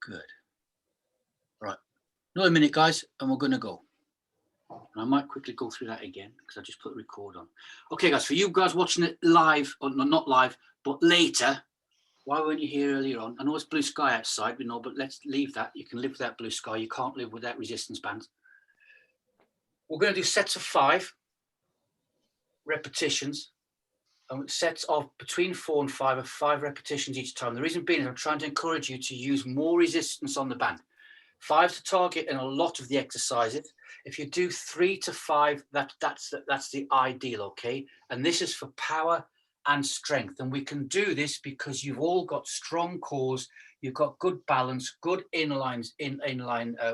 Good. Right. Another minute, guys, and we're going to go. And I might quickly go through that again because I just put the record on. Okay, guys, for you guys watching it live, or not live, but later, why weren't you here earlier on? I know it's blue sky outside, we know, but let's leave that. You can live without blue sky. You can't live without resistance bands. We're going to do sets of 5 repetitions. And sets of between 4 and 5 of 5 repetitions each time. The reason being is I'm trying to encourage you to use more resistance on the band. 5 to target in a lot of the exercises. If you do 3 to 5, that's the ideal, okay? And this is for power and strength. And we can do this because you've all got strong cores, you've got good balance, good inline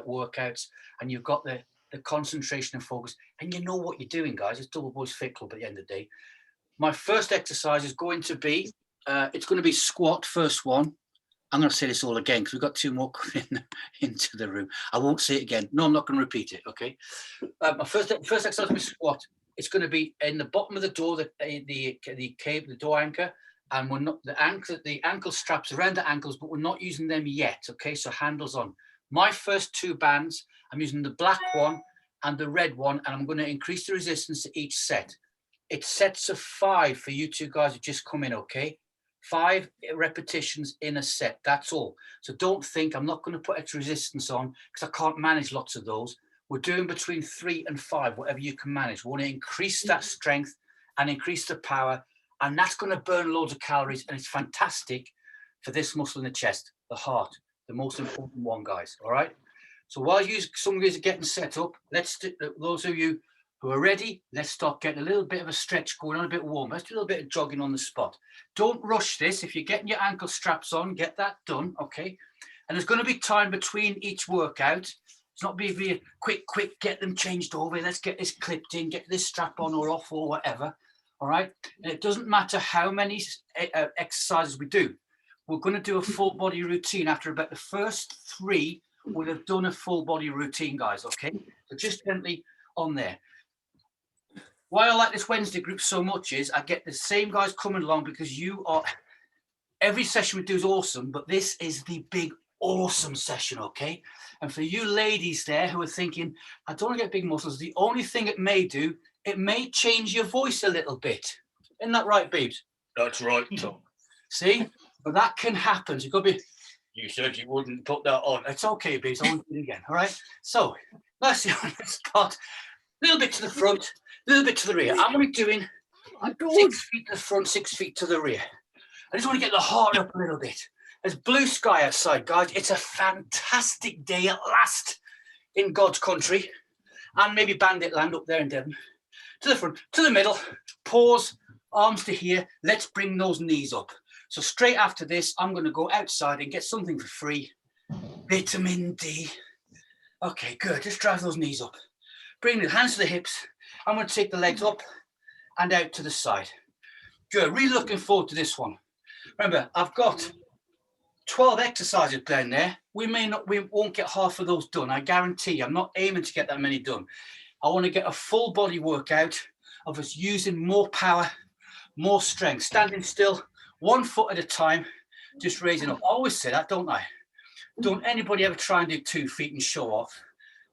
workouts, and you've got the concentration and focus, and you know what you're doing, guys. It's Double Boys Fit Club at the end of the day. My first exercise is going to be, it's going to be squat, first one. I'm going to say this all again because we've got 2 more coming into the room. I won't say it again. No, I'm not going to repeat it, okay? My first exercise will be squat. It's going to be in the bottom of the door, the door anchor, and we're not the ankle straps around the ankles, but we're not using them yet, okay? So handles on. My first 2 bands, I'm using the black one and the red one, and I'm going to increase the resistance to each set. It's sets of 5 for you 2 guys who just come in, okay? 5 repetitions in a set, that's all. So don't think I'm not going to put extra resistance on because I can't manage lots of those. We're doing between 3 and 5, whatever you can manage. We want to increase that strength and increase the power, and that's going to burn loads of calories, and it's fantastic for this muscle in the chest, the heart, the most important one, guys, all right? So while some of you are getting set up, those of you who are ready, let's start getting a little bit of a stretch going on, a bit warm. Let's do a little bit of jogging on the spot. Don't rush this. If you're getting your ankle straps on, get that done, okay? And there's going to be time between each workout. It's not be a quick, get them changed over. Let's get this clipped in, get this strap on or off or whatever, all right? And it doesn't matter how many exercises we do. We're going to do a full body routine. After about the first 3, we'll have done a full body routine, guys, okay? So just gently on there. Why I like this Wednesday group so much is I get the same guys coming along because every session we do is awesome, but this is the big awesome session, okay? And for you ladies there who are thinking, I don't want to get big muscles, the only thing it may do, it may change your voice a little bit. Isn't that right, babes? That's right, Tom. See? But that can happen. So you've got to be... You said you wouldn't put that on. It's okay, babes. I won't do it again, all right? So, let's start. A little bit to the front, a little bit to the rear. I'm only doing 6 feet to the front, 6 feet to the rear. I just want to get the heart up a little bit. There's blue sky outside, guys. It's a fantastic day at last in God's country. And maybe Bandit Land up there in Devon. To the front, to the middle, pause, arms to here. Let's bring those knees up. So straight after this, I'm going to go outside and get something for free. Vitamin D. Okay, good. Just drive those knees up. Bring the hands to the hips. I'm going to take the legs up and out to the side. Good. Really looking forward to this one. Remember, I've got 12 exercises down there. We won't get half of those done. I guarantee you. I'm not aiming to get that many done. I want to get a full body workout of us using more power, more strength, standing still, 1 foot at a time, just raising up. I always say that, don't I? Don't anybody ever try and do 2 feet and show off.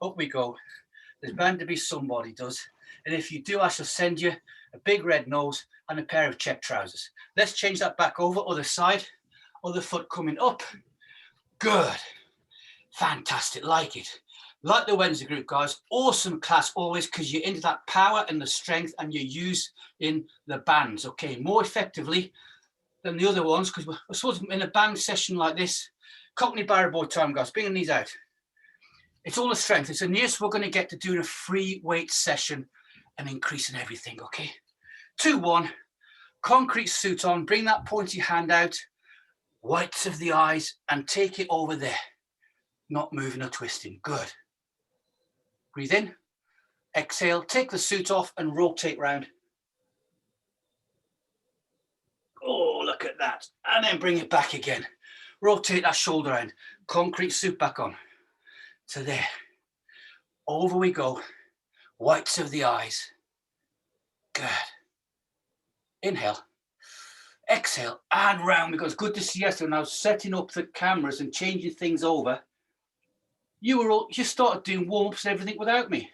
Up we go. There's bound to be somebody does. And if you do, I shall send you a big red nose and a pair of check trousers. Let's change that back over, other side, other foot coming up. Good. Fantastic, like it. Like the Wednesday group, guys. Awesome class always because you're into that power and the strength and you use in the bands, okay, more effectively than the other ones because we're supposed to be in a band session like this. Cockney Barrow Boy time, guys. Bringing these out. It's all the strength. It's the nearest we're going to get to doing a free weight session and increasing everything, okay? 2, 1, concrete suit on, bring that pointy hand out, whites of the eyes, and take it over there. Not moving or twisting. Good. Breathe in, exhale, take the suit off and rotate round. Oh, look at that. And then bring it back again. Rotate that shoulder round. Concrete suit back on. To there. Over we go. Whites of the eyes. Good. Inhale. Exhale and round. Because good to see you. So now setting up the cameras and changing things over. You started doing warm-ups and everything without me.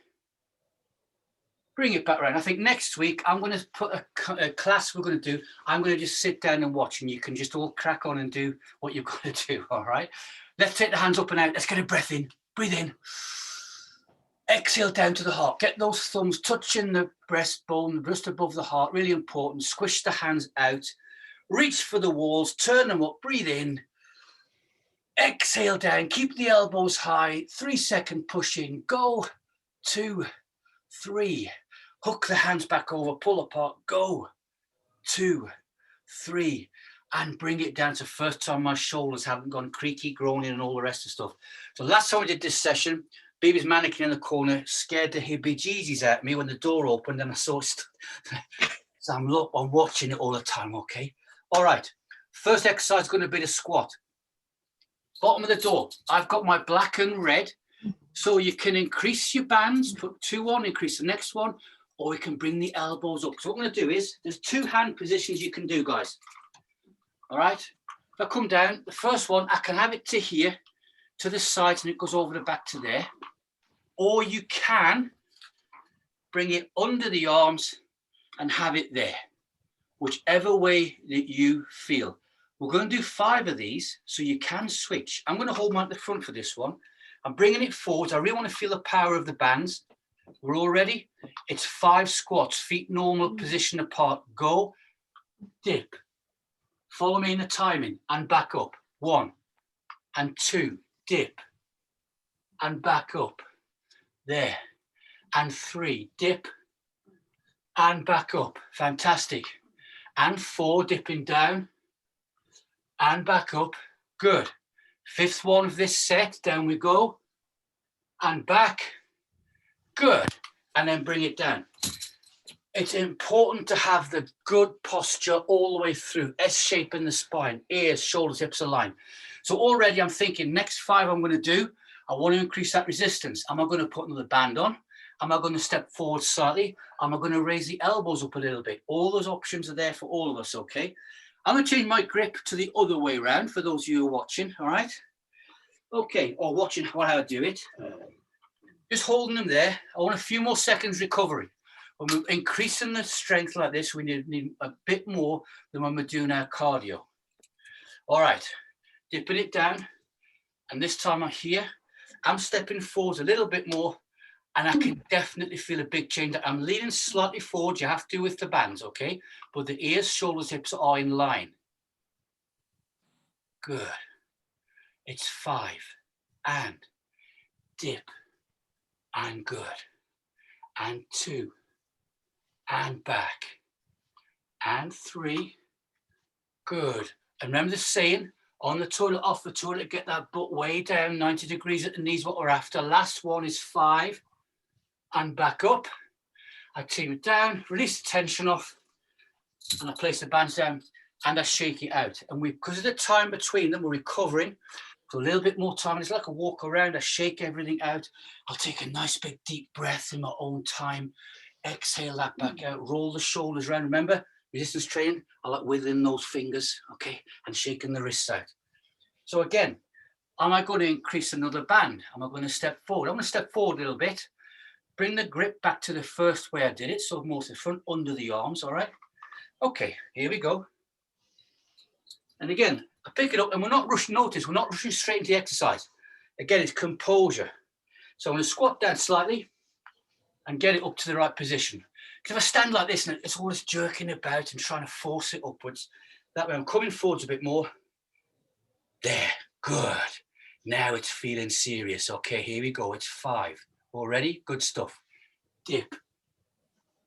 Bring it back around. I think next week I'm going to put a class we're going to do. I'm going to just sit down and watch, and you can just all crack on and do what you've got to do. All right. Let's take the hands up and out. Let's get a breath in. Breathe in. Exhale down to the heart. Get those thumbs touching the breastbone, just above the heart. Really important. Squish the hands out. Reach for the walls. Turn them up. Breathe in. Exhale down. Keep the elbows high. 3-second push in. Go. 2, 3. Hook the hands back over. Pull apart. Go. 2, 3. And bring it down to first time my shoulders haven't gone creaky, groaning, and all the rest of stuff. So last time we did this session, Baby's mannequin in the corner scared the heebie-jeebies out of me when the door opened and I saw it. So I'm watching it all the time, okay? All right, first exercise is going to be the squat. Bottom of the door, I've got my black and red, so you can increase your bands, put 2 on, increase the next one, or we can bring the elbows up. So what I'm going to do is, there's 2 hand positions you can do, guys. All right, if I come down, the first one, I can have it to here, to the sides, and it goes over the back to there. Or you can bring it under the arms and have it there, whichever way that you feel. We're going to do 5 of these, so you can switch. I'm going to hold mine at the front for this one. I'm bringing it forward. I really want to feel the power of the bands. We're all ready? It's 5 squats, feet normal, position apart. Go, dip. Follow me in the timing and back up. 1 and 2, dip and back up. There. And 3, dip and back up. Fantastic. And 4, dipping down and back up. Good. 5th one of this set. Down we go. And back. Good. And then bring it down. It's important to have the good posture all the way through. S shape in the spine. Ears, shoulders, hips aligned. So already I'm thinking next 5 I'm going to do, I want to increase that resistance. Am I going to put another band on? Am I going to step forward slightly? Am I going to raise the elbows up a little bit? All those options are there for all of us, okay? I'm going to change my grip to the other way around for those of you who are watching, all right? Okay, or watching how I do it. Just holding them there. I want a few more seconds recovery. When we're increasing the strength like this, we need a bit more than when we're doing our cardio. All right, dipping it down. And this time I'm here. I'm stepping forward a little bit more, and I can definitely feel a big change. I'm leaning slightly forward. You have to with the bands, okay? But the ears, shoulders, hips are in line. Good. It's 5. And dip. And good. And 2. And back. And 3. Good. And remember the saying, on the toilet, off the toilet, get that butt way down, 90 degrees at the knees, what we're after. Last one is 5. And back up. I team it down, release the tension off, and I place the bands down, and I shake it out. And because of the time between them, we're recovering for a little bit more time. It's like a walk around. I shake everything out. I'll take a nice big deep breath in my own time. Exhale that back out. Roll the shoulders around. Remember, resistance training, I like wiggling those fingers, okay, and shaking the wrists out. So again, am I going to increase another band? Am I going to step forward? I'm going to step forward a little bit. Bring the grip back to the first way I did it, so more to the front, under the arms, all right? Okay, here we go. And again, I pick it up, and we're not rushing, notice, we're not rushing straight into the exercise. Again, it's composure. So I'm going to squat down slightly and get it up to the right position. Because if I stand like this and it's always jerking about and trying to force it upwards, that way I'm coming forwards a bit more. There, good. Now it's feeling serious. Okay, here we go. It's 5. Already? Good stuff. Dip.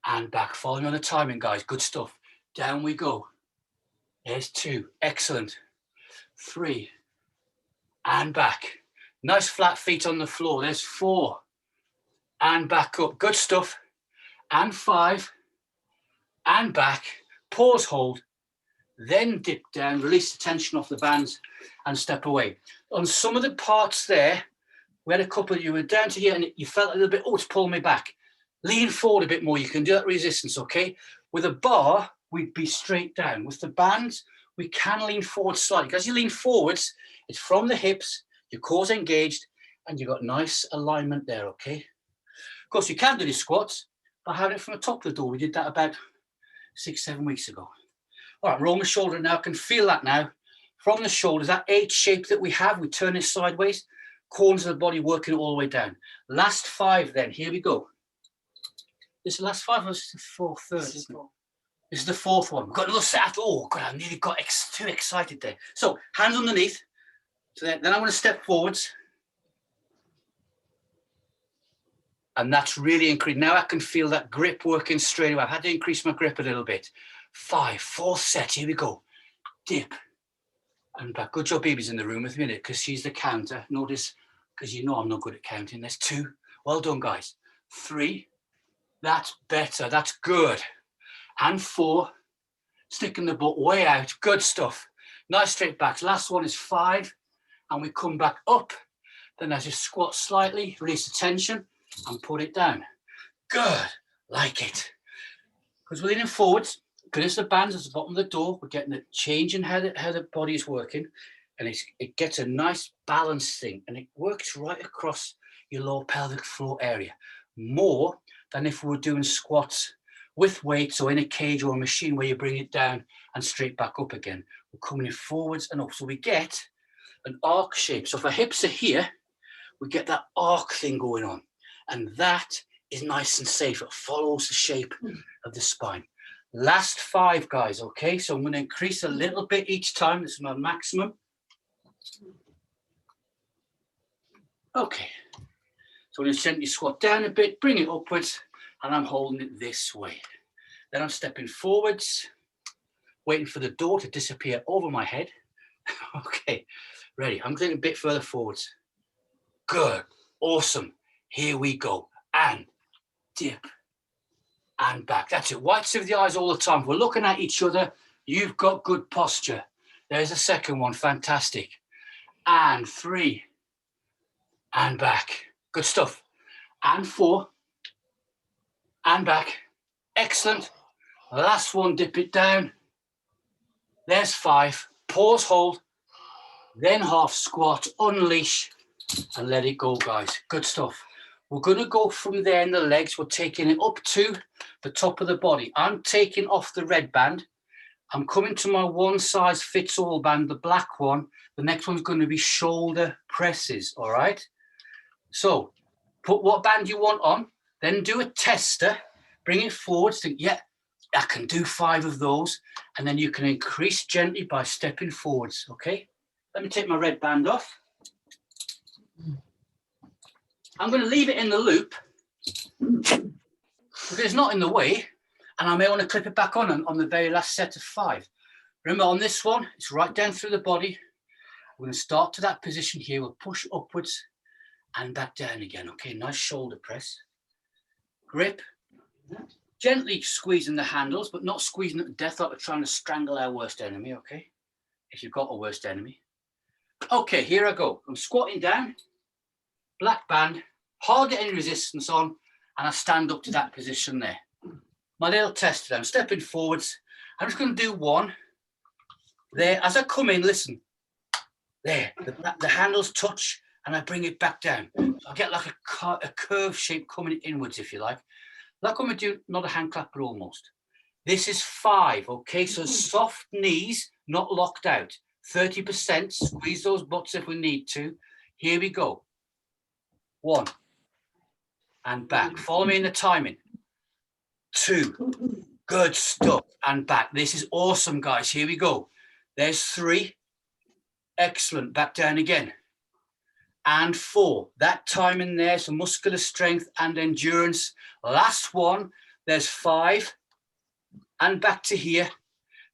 And back. Following on the timing, guys. Good stuff. Down we go. There's 2. Excellent. 3. And back. Nice flat feet on the floor. There's 4. And back up. Good stuff. And 5. And back. Pause, hold. Then dip down. Release the tension off the bands and step away. On some of the parts there, we had a couple, you were down to here and you felt a little bit, oh, it's pulling me back. Lean forward a bit more. You can do that resistance, okay? With a bar, we'd be straight down. With the bands, we can lean forward slightly. As you lean forwards, it's from the hips, your core's engaged, and you've got nice alignment there, okay? Of course, you can do these squats by having it from the top of the door. We did that about 6-7 weeks ago. All right, roll my shoulder now. I can feel that now. From the shoulders, that H shape that we have, we turn it sideways, corners of the body working all the way down. Last 5 then, here we go. This is the last 5, or is the fourth, third, isn't it? This is the 4th one. We've got another set. Oh, God, I nearly got too excited there. So, hands underneath. So then I'm going to step forwards. And that's really increased. Now I can feel that grip working straight away. I've had to increase my grip a little bit. 5, 4th set. Here we go. Dip. And back. Good job, Baby's in the room with me, because she's the counter. Notice, because you know I'm not good at counting. There's 2. Well done, guys. 3. That's better. That's good. And 4. Sticking the butt way out. Good stuff. Nice straight backs. Last one is 5. And we come back up. Then as you squat slightly, release the tension and put it down. Good. Like it. Because we're leaning forwards. Because the bands at the bottom of the door, we're getting a change in how the body is working, and it gets a nice balance thing, and it works right across your lower pelvic floor area, more than if we were doing squats with weights or in a cage or a machine where you bring it down and straight back up again. We're coming in forwards and up, so we get an arc shape. So if our hips are here, we get that arc thing going on, and that is nice and safe. It follows the shape of the spine. Last 5, guys, okay? So I'm going to increase a little bit each time. This is my maximum. Okay. So I'm going to gently squat down a bit, bring it upwards, and I'm holding it this way. Then I'm stepping forwards, waiting for the door to disappear over my head. Okay, ready. I'm going a bit further forwards. Good. Awesome. Here we go. And dip. And back. That's it. Whites of the eyes all the time. If we're looking at each other, you've got good posture. There's a second one. Fantastic. And 3. And back. Good stuff. And 4. And back. Excellent. Last one. Dip it down. There's 5. Pause, hold. Then half squat. Unleash. And let it go, guys. Good stuff. We're going to go from there in the legs. We're taking it up to the top of the body. I'm taking off the red band. I'm coming to my one size fits all band, the black one. The next one's going to be shoulder presses, all right? So put what band you want on, then do a tester, bring it forward, think, yeah, I can do 5 of those. And then you can increase gently by stepping forwards, okay? Let me take my red band off. I'm going to leave it in the loop because it's not in the way, and I may want to clip it back on the very last set of 5. Remember, on this one, it's right down through the body. We're going to start to that position here. We'll push upwards and back down again. Okay, nice shoulder press. Grip. Gently squeezing the handles, but not squeezing it to death like we're trying to strangle our worst enemy, okay? If you've got a worst enemy. Okay, here I go. I'm squatting down. Black band, hard get any resistance on, and I stand up to that position there. My little test there, I'm stepping forwards. I'm just going to do 1. There, as I come in, listen. There, the handles touch, and I bring it back down. So I get like a curved shape coming inwards, if you like. Like I'm going to do, not a hand clap, but almost. This is 5, okay? So soft knees, not locked out. 30%, squeeze those butts if we need to. Here we go. 1 and back. Follow me in the timing. 2. Good stuff. And back. This is awesome, guys. Here we go. There's 3. Excellent. Back down again. And 4. That timing there, some muscular strength and endurance. Last one. There's 5. And back to here.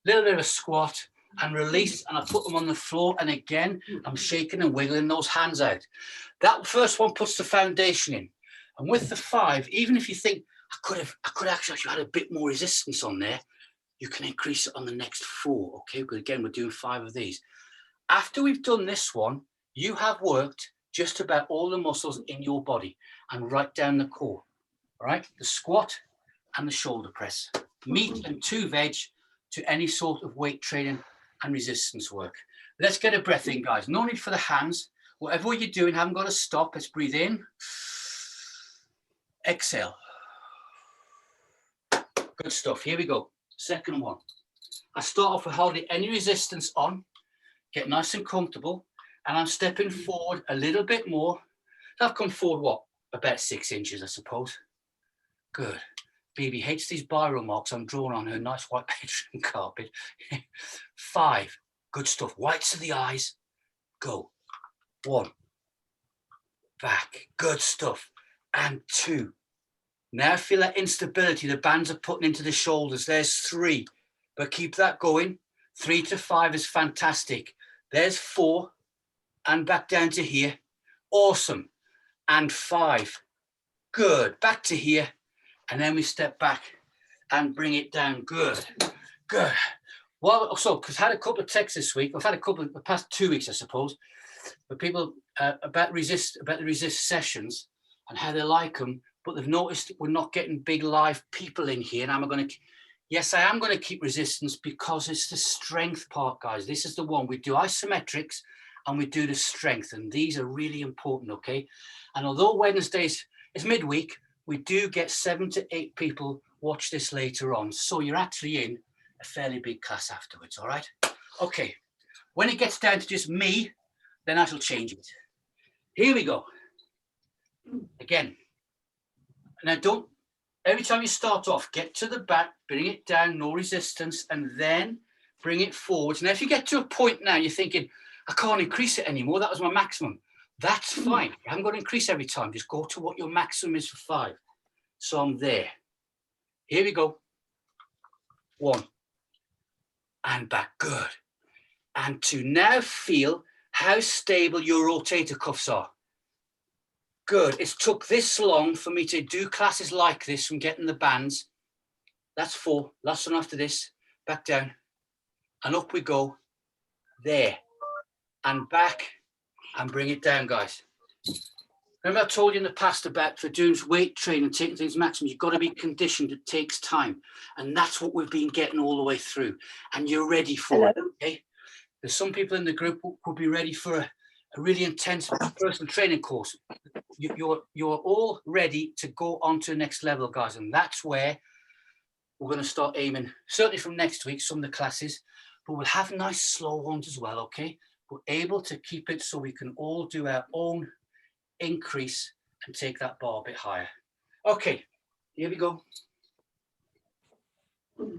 Little bit of a squat and release, and I put them on the floor, and again I'm shaking and wiggling those hands out. That first one puts the foundation in, and with the 5, even if you think I could actually had a bit more resistance on there, you can increase it on the next 4. Okay, because again we're doing 5 of these. After we've done this one, you have worked just about all the muscles in your body and right down the core. All right, the squat and the shoulder press, meat and 2 veg. to any sort of weight training and resistance work. Let's get a breath in, guys. No need for the hands. Whatever you're doing, haven't got to stop. Let's breathe in. Exhale. Good stuff. Here we go. Second one. I start off with hardly any resistance on. Get nice and comfortable. And I'm stepping forward a little bit more. I've come forward, what? About 6 inches, I suppose. Good. Baby hates these biro marks I'm drawing on her nice white bedroom carpet. 5. Good stuff. Whites of the eyes. Go. 1. Back. Good stuff. And 2. Now feel that instability the bands are putting into the shoulders. There's 3. But keep that going. 3 to 5 is fantastic. There's 4. And back down to here. Awesome. And 5. Good. Back to here. And then we step back and bring it down. Good. Good. Well, so, because I had a couple of texts this week. I've had a couple of the past 2 weeks, I suppose, but people about the resist sessions and how they like them, but they've noticed we're not getting big live people in here. And yes, I am going to keep resistance because it's the strength part, guys. This is the one we do isometrics and we do the strength. And these are really important, okay? And although Wednesdays is midweek, we do get 7 to 8 people watch this later on. So you're actually in a fairly big class afterwards, all right? Okay, when it gets down to just me, then I shall change it. Here we go. Again. Now every time you start off, get to the back, bring it down, no resistance, and then bring it forwards. Now, if you get to a point now, you're thinking, I can't increase it anymore, that was my maximum. That's fine. You haven't got to increase every time. Just go to what your maximum is for 5. So I'm there. Here we go. 1. And back. Good. And 2. Now feel how stable your rotator cuffs are. Good. It's took this long for me to do classes like this from getting the bands. That's 4. Last one after this. Back down. And up we go. There. And back. And bring it down, guys. Remember I told you in the past about for doing weight training, taking things maximum, you've got to be conditioned. It takes time. And that's what we've been getting all the way through. And you're ready for it, okay? There's some people in the group who could be ready for a really intense personal training course. You're all ready to go on to the next level, guys. And that's where we're going to start aiming, certainly from next week, some of the classes, but we'll have nice slow ones as well, okay? We're able to keep it so we can all do our own increase and take that bar a bit higher. Okay, here we go.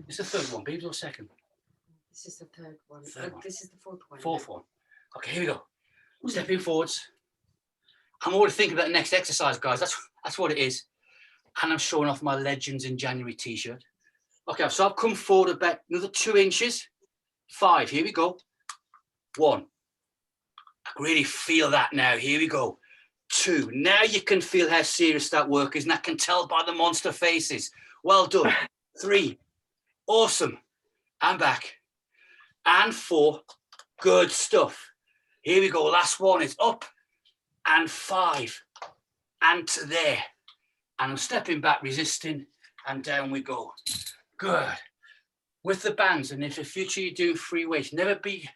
It's the third one, babes, or second? This is the third one. Third one. This is the fourth one. Fourth one. Okay, here we go. Stepping forwards. I'm already thinking about the next exercise, guys. That's what it is. And I'm showing off my Legends in January t-shirt. Okay, so I've come forward about another 2 inches. 5, here we go. 1. I really feel that now. Here we go. 2. Now you can feel how serious that work is, and I can tell by the monster faces. Well done. 3. Awesome. And back. And 4. Good stuff. Here we go. Last one is up. And 5. And to there. And I'm stepping back, resisting, and down we go. Good. With the bands, and if in future you do free weights, never be...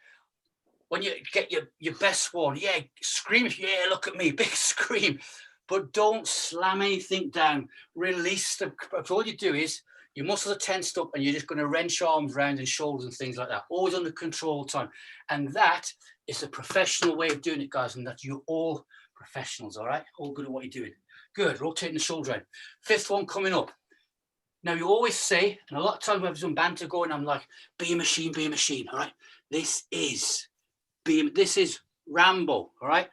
When you get your best one, yeah, scream, yeah, look at me, big scream. But don't slam anything down. Release them. All you do is your muscles are tensed up and you're just going to wrench arms around and shoulders and things like that. Always under control all the time. And that is the professional way of doing it, guys, and that you're all professionals, all right? All good at what you're doing. Good, rotating the shoulder around. 5th one coming up. Now, you always say, and a lot of times when I've done banter going, I'm like, be a machine, all right? This is Rambo, all right?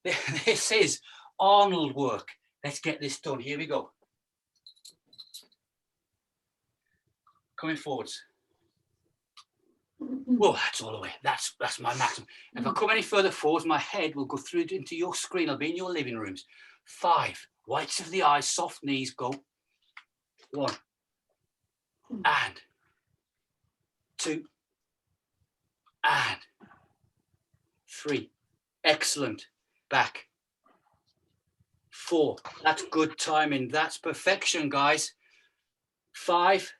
This is Arnold work. Let's get this done. Here we go. Coming forwards. Whoa, that's all the way. That's my maximum. If I come any further forwards, my head will go through into your screen. I'll be in your living rooms. 5. Whites of the eyes, soft knees, go. 1. And 2. And 3. Excellent. Back. 4. That's good timing. That's perfection, guys. 5.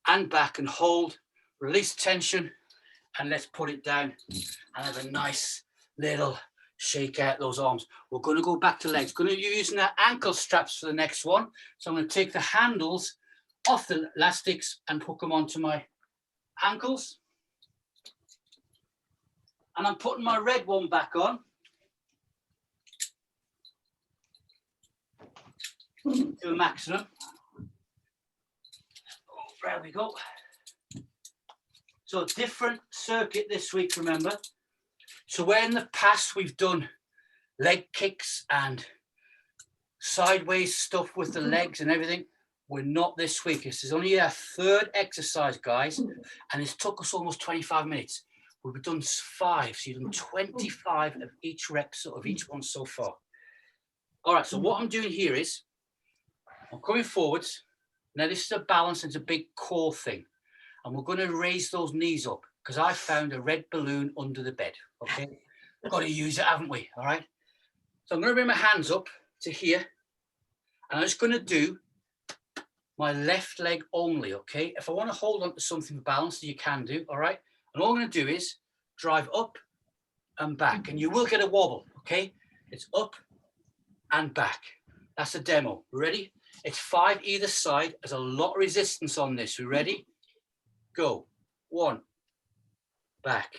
And back and hold. Release the tension and let's put it down and have a nice little shake out those arms. We're going to go back to legs. Going to be using our ankle straps for the next one. So I'm going to take the handles off the elastics and hook them onto my ankles. And I'm putting my red one back on. To the maximum. Oh, there we go. So different circuit this week, remember. So where in the past we've done leg kicks and sideways stuff with the legs and everything, we're not this week. This is only our third exercise, guys, and it's took us almost 25 minutes. We've done 5, so you've done 25 of each rep of each one so far. All right, so what I'm doing here is I'm coming forwards. Now this is a balance, and it's a big core thing. And we're going to raise those knees up because I found a red balloon under the bed. Okay, got to use it, haven't we? All right. So I'm going to bring my hands up to here, and I'm just going to do my left leg only. Okay. If I want to hold on to something for balance, you can do. All right. And all I'm going to do is drive up and back, and you will get a wobble. Okay. It's up and back. That's a demo. Ready? It's 5 either side. There's a lot of resistance on this. We ready? Go. 1, back,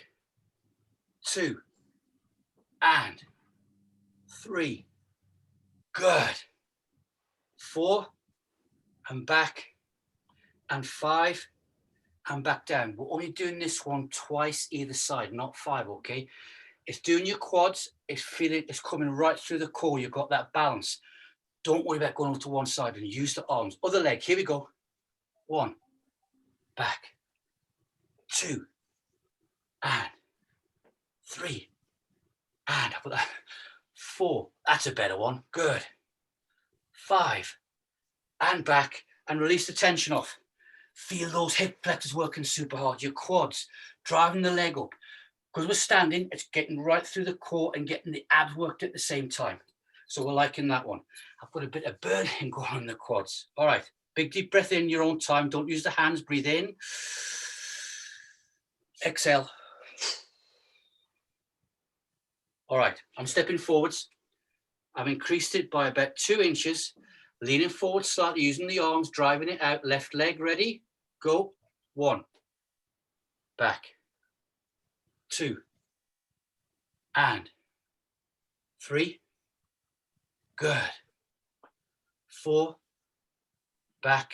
2, and 3. Good. 4, and back, and 5, and back down. We're only doing this one twice either side, not 5, okay? It's doing your quads. It's feeling, it's coming right through the core. You've got that balance. Don't worry about going over to one side and use the arms. Other leg, here we go. 1, back, 2, and 3, and 4. That's a better one. Good. 5, and back, and release the tension off. Feel those hip flexors working super hard. Your quads, driving the leg up. Because we're standing, it's getting right through the core and getting the abs worked at the same time. So we're liking that one. I've got a bit of burning going on in the quads. All right, big deep breath in your own time. Don't use the hands. Breathe in. Exhale. All right, I'm stepping forwards. I've increased it by about 2 inches. Leaning forward slightly, using the arms, driving it out. Left leg, ready? Go. 1, back, 2, and 3. Good. 4, back,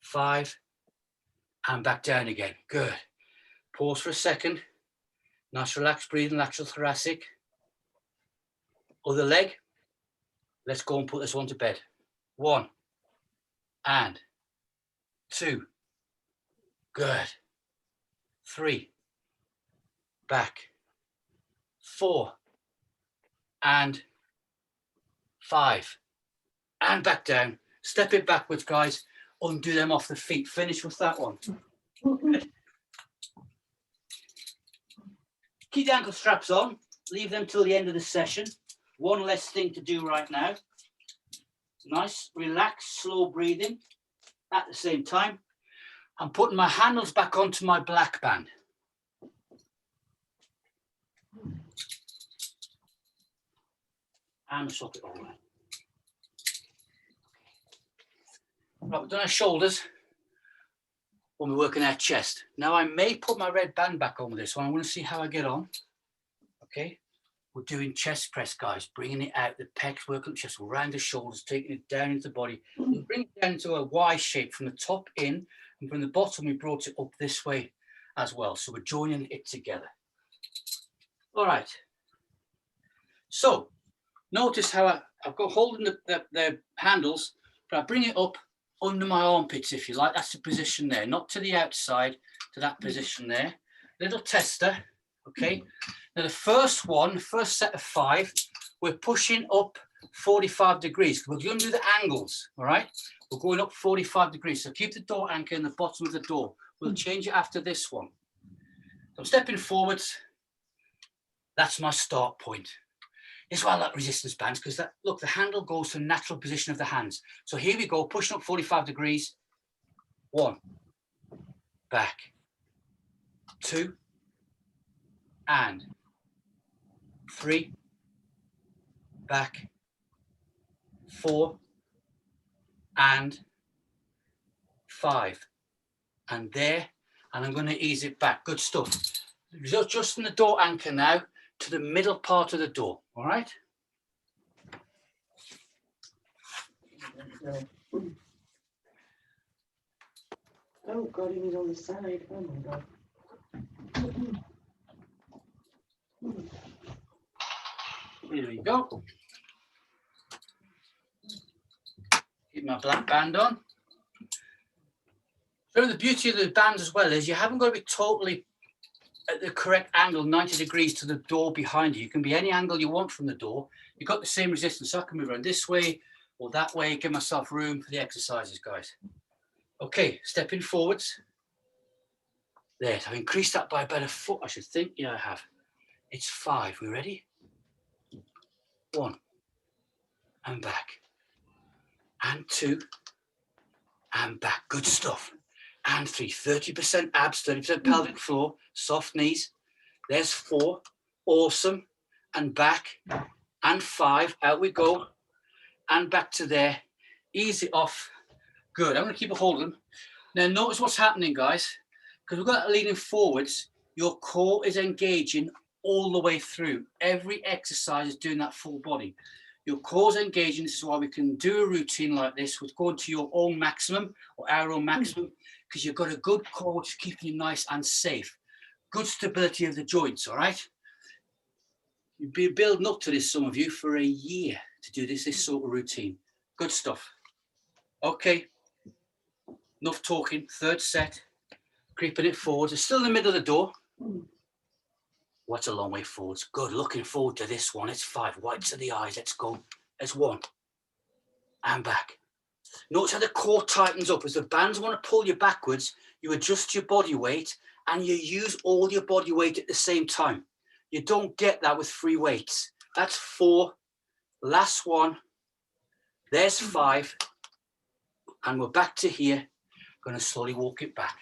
5, and back down again. Good. Pause for a second. Nice relaxed breathing, lateral thoracic. Other leg. Let's go and put this one to bed. 1, and 2. Good. 3, back, 4, and 5, and back down. Step it backwards, guys. Undo them off the feet. Finish with that one. Keep the ankle straps on. Leave them till the end of the session. One less thing to do right now. Nice, relaxed, slow breathing. At the same time, I'm putting my handles back onto my black band. And swap it over. Right, we've done our shoulders when we're working our chest. Now I may put my red band back on with this one. I want to see how I get on. Okay, we're doing chest press, guys, bringing it out, the pecs, working the chest, around the shoulders, taking it down into the body. We'll bring it down to a Y shape from the top in, and from the bottom we brought it up this way as well. So we're joining it together. All right. So notice how I've got holding the handles, but I bring it up under my armpits, if you like. That's the position there, not to the outside, to that position there. Little tester, okay? Now the first one, first set of 5, we're pushing up 45 degrees. We're going to do the angles, all right? We're going up 45 degrees. So keep the door anchor in the bottom of the door. We'll change it after this one. So I'm stepping forwards. That's my start point. This is why I like resistance bands, because that, look, the handle goes to the natural position of the hands. So here we go, pushing up 45 degrees. 1, back, 2, and 3, back, 4, and 5, and there, and I'm going to ease it back. Good stuff. Just in the door anchor now to the middle part of the door, all right? Oh God, he was on the side. Oh my God. Here we go. Keep my black band on. So the beauty of the band as well is you haven't got to be totally at the correct angle, 90 degrees to the door behind you. You can be any angle you want from the door. You've got the same resistance. So I can move around this way or that way, give myself room for the exercises, guys. Okay, stepping forwards. There, I've increased that by about a foot, I should think. Yeah, I have. It's 5. We ready? 1, and back, and 2, and back. Good stuff. And 3, 30% abs, 30% pelvic floor, soft knees. There's 4, awesome, and back, and 5, out we go, and back to there. Ease it off. Good. I'm going to keep a hold of them. Now notice what's happening, guys, because we've got that leaning forwards. Your core is engaging all the way through. Every exercise is doing that full body. Your core's engaging. This is why we can do a routine like this with going to your own maximum or our own maximum, because you've got a good core which is keeping you nice and safe. Good stability of the joints, all right? You've been building up to this, some of you, for a year to do this sort of routine. Good stuff. Okay, enough talking. Third set, creeping it forwards. It's still in the middle of the door. What's a long way forwards? Good, looking forward to this one. It's 5, whites of the eyes. Let's go. There's 1, and back. Notice how the core tightens up. As the bands want to pull you backwards, you adjust your body weight and you use all your body weight at the same time. You don't get that with free weights. That's 4, last one. There's 5, and we're back to here. Going to slowly walk it back.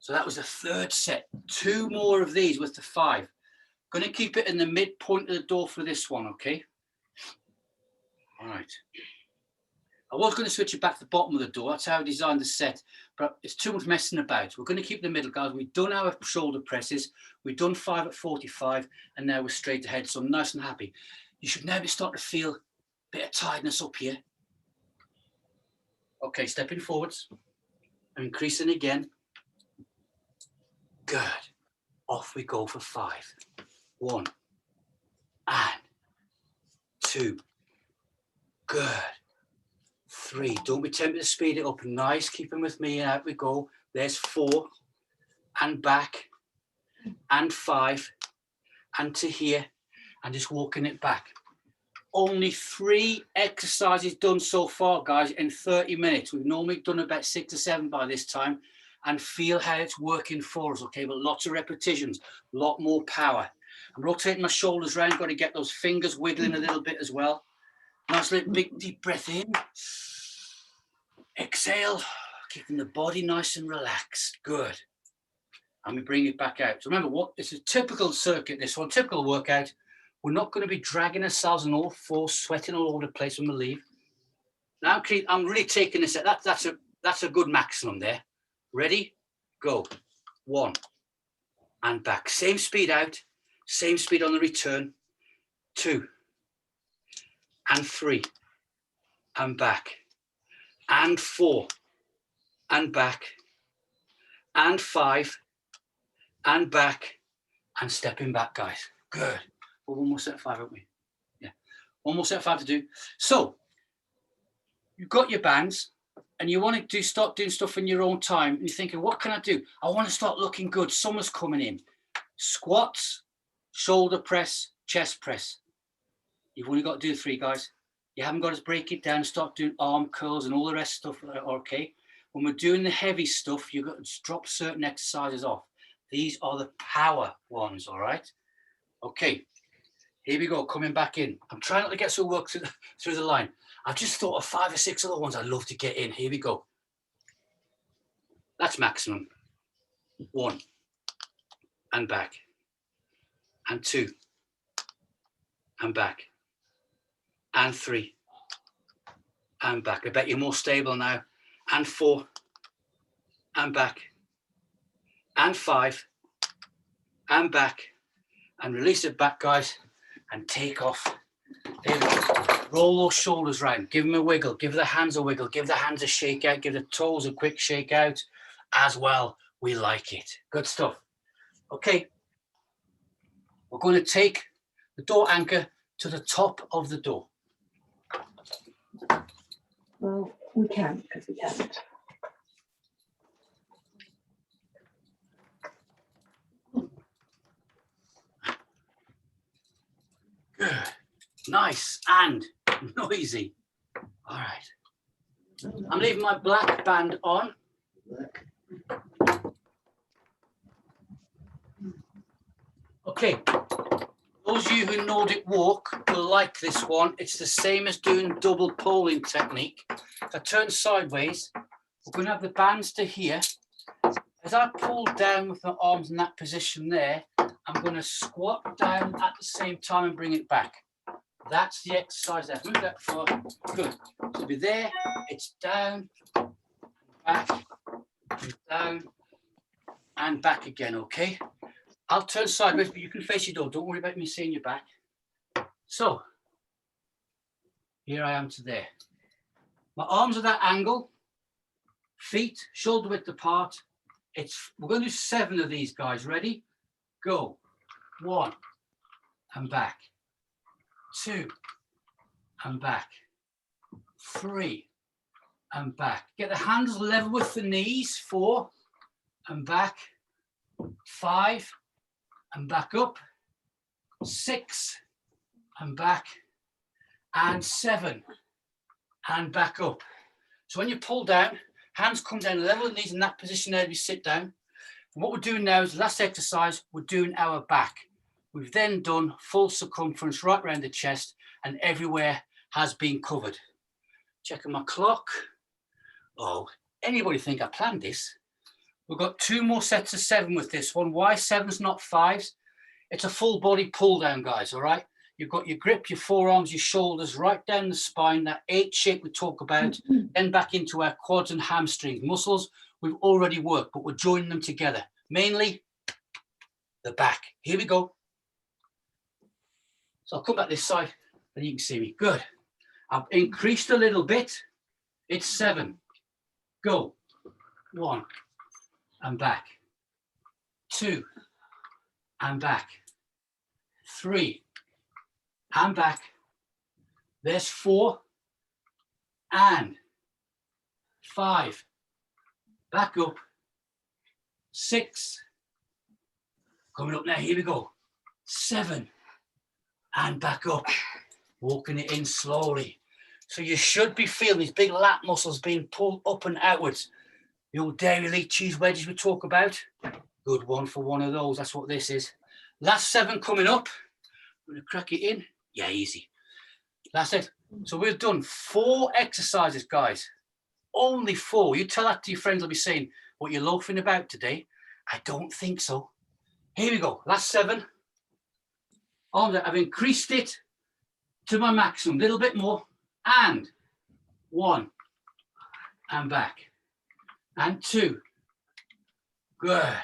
So that was the third set. 2 more of these with the 5. Going to keep it in the midpoint of the door for this one, okay? All right. I was going to switch it back to the bottom of the door. That's how I designed the set, but it's too much messing about. We're going to keep the middle, guys. We've done our shoulder presses. We've done 5 at 45, and now we're straight ahead. So I'm nice and happy. You should now be starting to feel a bit of tiredness up here. Okay, stepping forwards. I'm increasing again. Good. Off we go for 5. 1, and 2. Good. 3. Don't be tempted to speed it up. Nice. Keeping with me. Out we go. There's 4, and back, and 5, and to here, and just walking it back. Only 3 exercises done so far, guys, in 30 minutes. We've normally done about 6 or 7 by this time, and feel how it's working for us, okay? But lots of repetitions, a lot more power. I'm rotating my shoulders around, got to get those fingers wiggling a little bit as well. Nice little big deep breath in. Exhale, keeping the body nice and relaxed. Good. And we bring it back out. So remember, it's a typical circuit, this one, typical workout. We're not going to be dragging ourselves on all fours, sweating all over the place when we leave. Now I'm really taking this. That's a good maximum there. Ready? Go. 1, and back. Same speed out. Same speed on the return. 2, and 3, and back, and 4, and back, and 5, and back, and stepping back, guys. Good. Well, 1 more set of 5, haven't we? Yeah. 1 more set of 5 to do. So you've got your bands and you want to start doing stuff in your own time. And you're thinking, what can I do? I want to start looking good. Summer's coming in. Squats, shoulder press, chest press. You've only got to do 3, guys. You haven't got to break it down and start doing arm curls and all the rest stuff, okay? When we're doing the heavy stuff, you've got to drop certain exercises off. These are the power ones, all right? Okay, here we go, coming back in. I'm trying not to get so work through the line. I've just thought of 5 or 6 other ones I'd love to get in. Here we go. That's maximum. 1 and back, and 2 and back, and 3 and back. I bet you're more stable now. And 4 and back, and 5 and back, and release it back, guys, and take off. There we go. Roll those shoulders round, give them a wiggle, give the hands a wiggle, give the hands a shake out, give the toes a quick shake out as well. We like it. Good stuff. Okay, we're going to take the door anchor to the top of the door. Well, we can't because we can't. Good. Nice and noisy. All right. I'm leaving my black band on. Okay. Those of you who Nordic walk will like this one. It's the same as doing double polling technique. If I turn sideways, we're going to have the bands to here. As I pull down with my arms in that position there, I'm going to squat down at the same time and bring it back. That's the exercise there. Move that forward. Good. So be there, it's down, back, and down, and back again, okay? I'll turn sideways, but you can face your door. Don't worry about me seeing your back. So, here I am to there. My arms are that angle, feet shoulder width apart. We're going to do 7 of these, guys. Ready? Go. 1 and back. 2 and back. 3 and back. Get the hands level with the knees. 4 and back. 5 and back up. 6 and back. And 7 and back up. So when you pull down, hands come down level with the knees in that position there. We sit down. And what we're doing now is the last exercise, we're doing our back. We've then done full circumference right around the chest, and everywhere has been covered. Checking my clock. Oh, anybody think I planned this? We've got 2 more sets of 7 with this one. Why 7's not 5s? It's a full body pull down, guys, all right? You've got your grip, your forearms, your shoulders, right down the spine, that 8 shape we talk about, then back into our quads and hamstrings. Muscles we've already worked, but we're joining them together. Mainly the back. Here we go. So I'll come back this side and you can see me. Good. I've increased a little bit. It's 7. Go. 1 and back. 2 and back. 3 and back. There's 4 and 5. Back up. 6. Coming up now. Here we go. 7 and back up. Walking it in slowly. So you should be feeling these big lat muscles being pulled up and outwards. The old dairy elite cheese wedges we talk about. Good one for one of those. That's what this is. Last 7 coming up. I'm going to crack it in. Yeah, easy. That's it. So we've done 4 exercises, guys. Only 4. You tell that to your friends, they'll be saying, what you're loafing about today? I don't think so. Here we go. Last 7. I've increased it to my maximum. A little bit more. And 1 and back. And 2. Good.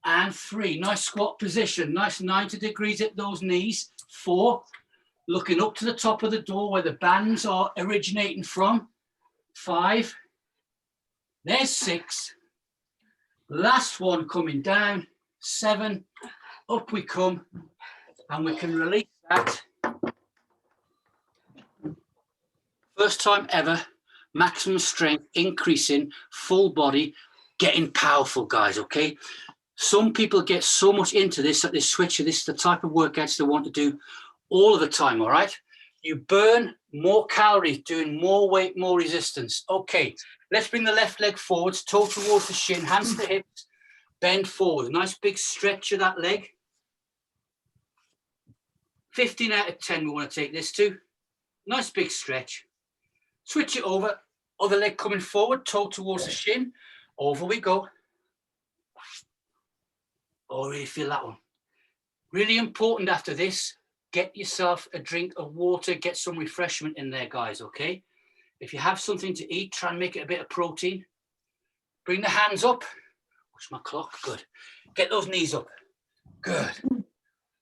And 3. Nice squat position. Nice 90 degrees at those knees. 4. Looking up to the top of the door where the bands are originating from. 5. There's 6. Last one coming down. 7. Up we come. And we can release that. First time ever. Maximum strength, increasing, full body, getting powerful, guys, okay? Some people get so much into this that they switch to this is the type of workouts they want to do all of the time, all right? You burn more calories doing more weight, more resistance. Okay, let's bring the left leg forwards, toe towards the shin, hands to the hips, bend forward. Nice big stretch of that leg. 15 out of 10 we want to take this to. Nice big stretch. Switch it over, other leg coming forward, toe towards the shin. Over we go. Oh, I really feel that one. Really important after this, get yourself a drink of water, get some refreshment in there, guys, okay? If you have something to eat, try and make it a bit of protein. Bring the hands up. Watch my clock, good. Get those knees up, good.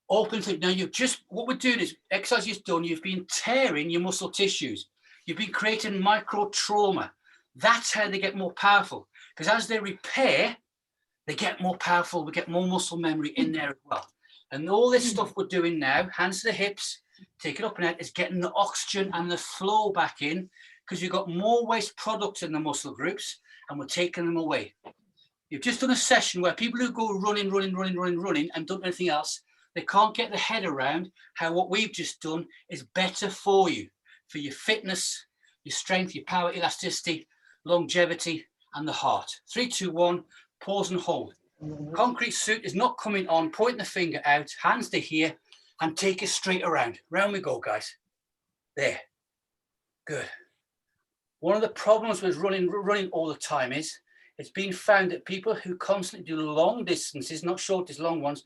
Open thing. Now you've just, what we're doing is, exercise you've done, you've been tearing your muscle tissues. You've been creating micro trauma. That's how they get more powerful. Because as they repair, they get more powerful. We get more muscle memory in there as well. And all this stuff we're doing now, hands to the hips, take it up and out, is getting the oxygen and the flow back in, because you've got more waste products in the muscle groups and we're taking them away. You've just done a session where people who go running and don't do anything else, they can't get their head around how what we've just done is better for you, for your fitness, your strength, your power, elasticity, longevity, and the heart. 3, 2, 1, pause and hold. Concrete suit is not coming on, point the finger out, hands to here, and take it straight around. Round we go, guys. There. Good. One of the problems with running all the time is it's been found that people who constantly do long distances, not short, as long ones,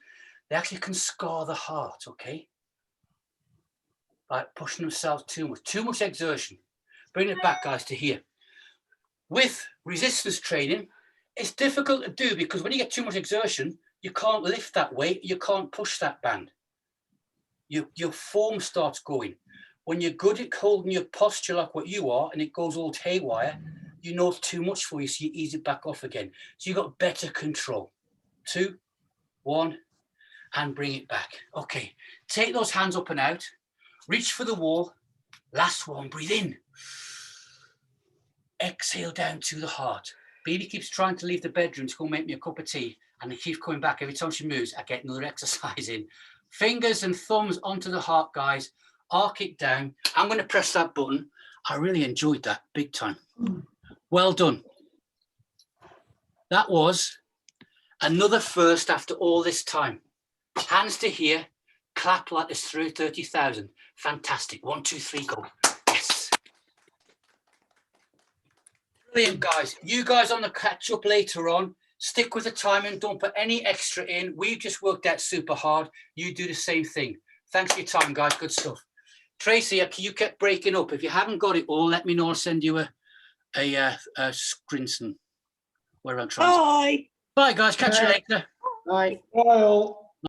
they actually can scar the heart, okay? By pushing themselves too much exertion. Bring it back, guys, to here. With resistance training, it's difficult to do because when you get too much exertion, you can't lift that weight, you can't push that band. Your form starts going. When you're good at holding your posture like what you are and it goes all haywire, you know it's too much for you, so you ease it back off again. So you've got better control. 2, 1, and bring it back. Okay, take those hands up and out, reach for the wall. Last one, breathe in. Exhale down to the heart. Baby keeps trying to leave the bedroom to go make me a cup of tea, and it keeps coming back. Every time she moves, I get another exercise in. Fingers and thumbs onto the heart, guys. Arc it down. I'm going to press that button. I really enjoyed that big time. Well done. That was another first after all this time. Hands to here. Clap like this through 30,000. Fantastic. 1, 2, 3, go. Yes. Brilliant, guys. You guys on the catch up later on. Stick with the timing. Don't put any extra in. We've just worked out super hard. You do the same thing. Thanks for your time, guys. Good stuff. Tracy, you kept breaking up. If you haven't got it all, let me know. I'll send you a screenshot. Where I'm trying. Bye. Bye, guys. Catch you later. Right. Bye all.